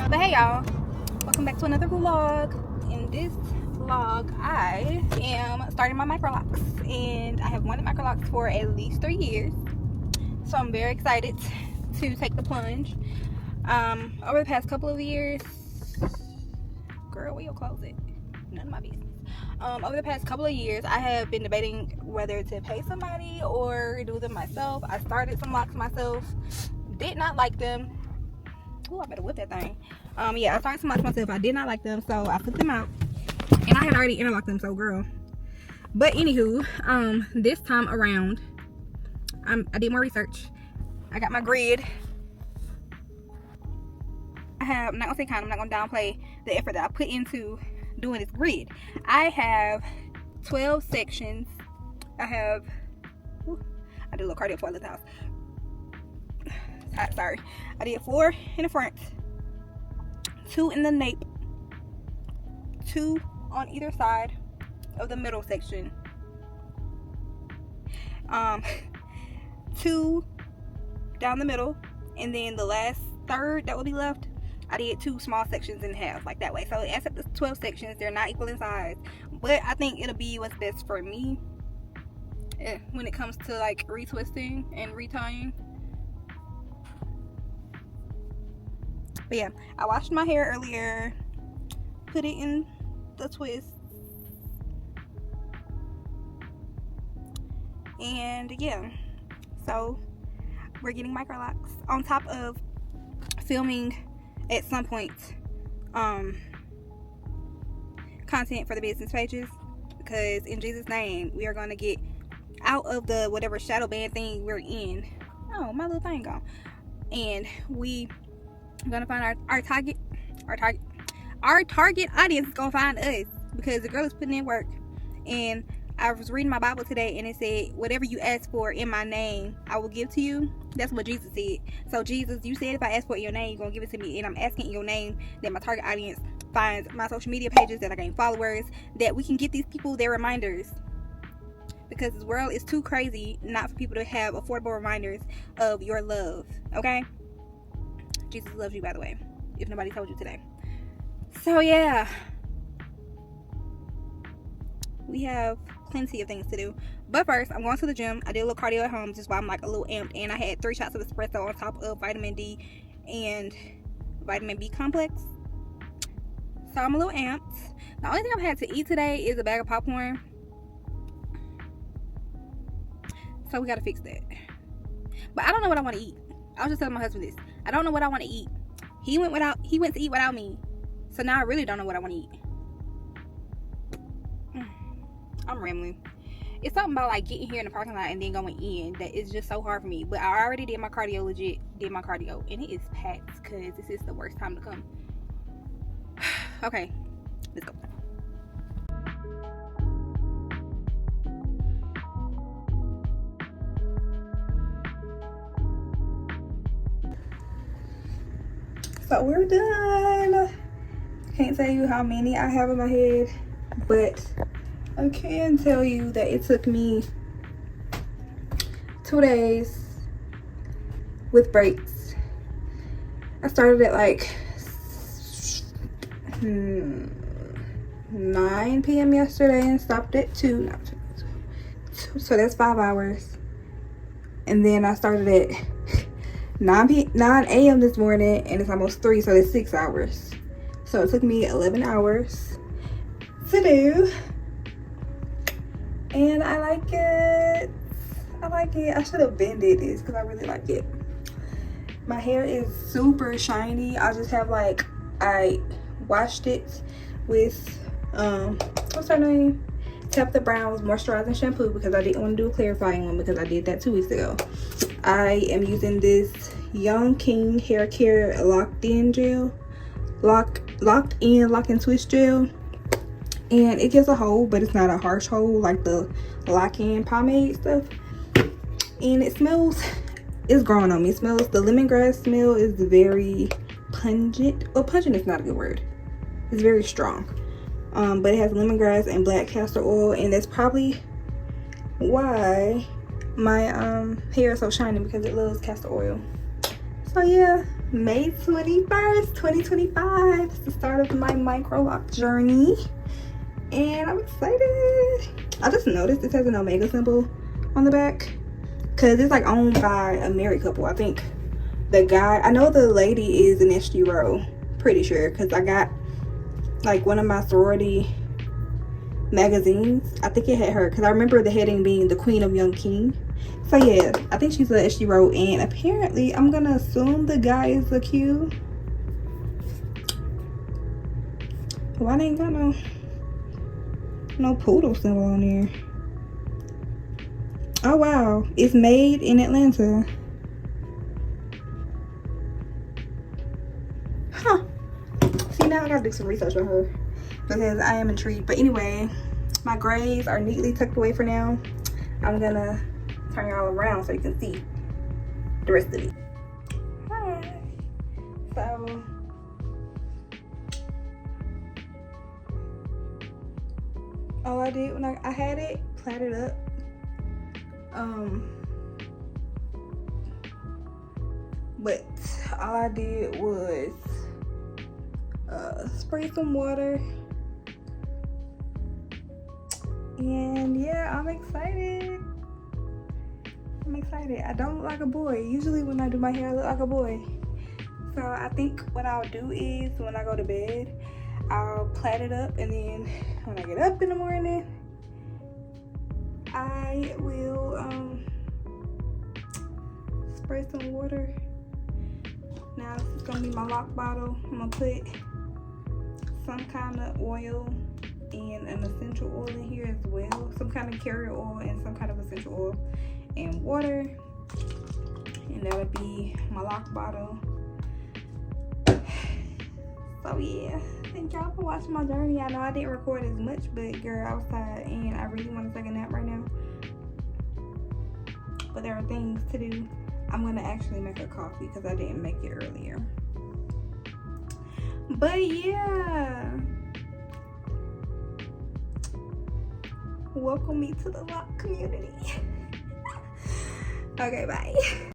But hey y'all, welcome back to another vlog. In this vlog, I am starting my micro locks, and I have wanted micro locks for at least 3 years, so I'm very excited to take the plunge. Over the past couple of years, girl, where you close it? None of my business. Over the past couple of years, I have been debating whether to pay somebody or do them myself. I started some locks myself, did not like them. Oh, I better whip that thing. Yeah, I started some locks myself. I did not like them, so I flipped them out, and I had already interlocked them, so girl. But anywho, this time around, I did more research. I got my grid. I'm not gonna say kind, I'm not gonna downplay the effort that I put into doing this grid. I have 12 sections. I did a little cardio before I left the house. Sorry. I did 4 in the front, 2 in the nape, 2 on either side of the middle section, 2 down the middle, and then the last third that will be left, I did 2 small sections in half, like that way. So it adds up to 12 sections. They're not equal in size, but I think it'll be what's best for me when it comes to like retwisting and retying. But yeah, I washed my hair earlier, put it in the twist, and yeah, so we're getting micro locks on top of filming at some point content for the business pages, because in Jesus' name we are going to get out of the whatever shadow band thing we're in. Oh, my little thing gone. And we are gonna find our target audience is gonna find us, because the girl is putting in work. And I was reading my Bible today, and it said, whatever you ask for in my name, I will give to you. That's what Jesus said. So Jesus, you said if I ask for it in your name, you're gonna give it to me, and I'm asking in your name that my target audience finds my social media pages, that I gain followers, that we can get these people their reminders, because this world is too crazy not for people to have affordable reminders of your love. Okay, Jesus loves you, by the way, if nobody told you today. So yeah, we have plenty of things to do, but first I'm going to the gym. I did a little cardio at home, just while I'm like a little amped, and I had 3 shots of espresso on top of vitamin D and vitamin B complex, so I'm a little amped. The only thing I've had to eat today is a bag of popcorn, so we gotta fix that. But I don't know what I want to eat. I was just telling my husband this. I don't know what I want to eat. He went to eat without me, so now I really don't know what I want to eat. I'm rambling. It's something about like getting here in the parking lot and then going in that is just so hard for me. But I already did my cardio, and it is packed because this is the worst time to come. Okay, let's go. So we're done. Can't tell you how many I have in my head, but I can tell you that it took me 2 days with breaks. I started at like 9 p.m. yesterday and stopped at 2. So that's 5 hours. And then I started at 9 a.m. this morning, and it's almost 3, so that's 6 hours. So it took me 11 hours to do, and I like it. I should have been did this because I really like it. My hair is super shiny. I just have like, I washed it with what's her name, Tap the Brown's moisturizing shampoo, because I didn't want to do a clarifying one because I did that 2 weeks ago. I am using this Young King hair care locked in twist gel, and it gives a hold, but it's not a harsh hold like the lock-in pomade stuff. And it smells, it's growing on me. It smells, the lemongrass smell is very pungent. Well, pungent is not a good word. It's very strong. But it has lemongrass and black castor oil, and that's probably why my hair is so shiny, because it loves castor oil. So yeah, May 21st, 2025 is the start of my MICRO Loc journey, and I'm excited. I just noticed it has an Omega symbol on the back because it's like owned by a married couple. I think the guy, I know the lady is an SG-Row, pretty sure, because I got like one of my sorority magazines. I think it had her because I remember the heading being the Queen of Young King. So yeah, I think she's a SG-Row, and apparently I'm gonna assume the guy is a Q. Why they ain't got no poodle symbol on there? Oh wow, it's made in Atlanta. Huh. See, now I gotta do some research on her because I am intrigued. But anyway, my grays are neatly tucked away for now. I'm gonna turn y'all around so you can see the rest of it. Hi. So all I did when I had it plaited up, but all I did was spray some water, and yeah, I'm excited. I don't look like a boy. Usually when I do my hair I look like a boy. So I think what I'll do is when I go to bed I'll plait it up, and then when I get up in the morning I will spray some water. Now this is gonna be my lock bottle. I'm gonna put some kind of oil and an essential oil in here as well, some kind of carrier oil and some kind of essential oil and water, and that'll be my lock bottle. So yeah, thank y'all for watching my journey. I know I didn't record as much, but girl, I was tired and I really want to take a nap right now, but there are things to do. I'm gonna actually make a coffee because I didn't make it earlier. But yeah, welcome me to the loc community. Okay, bye.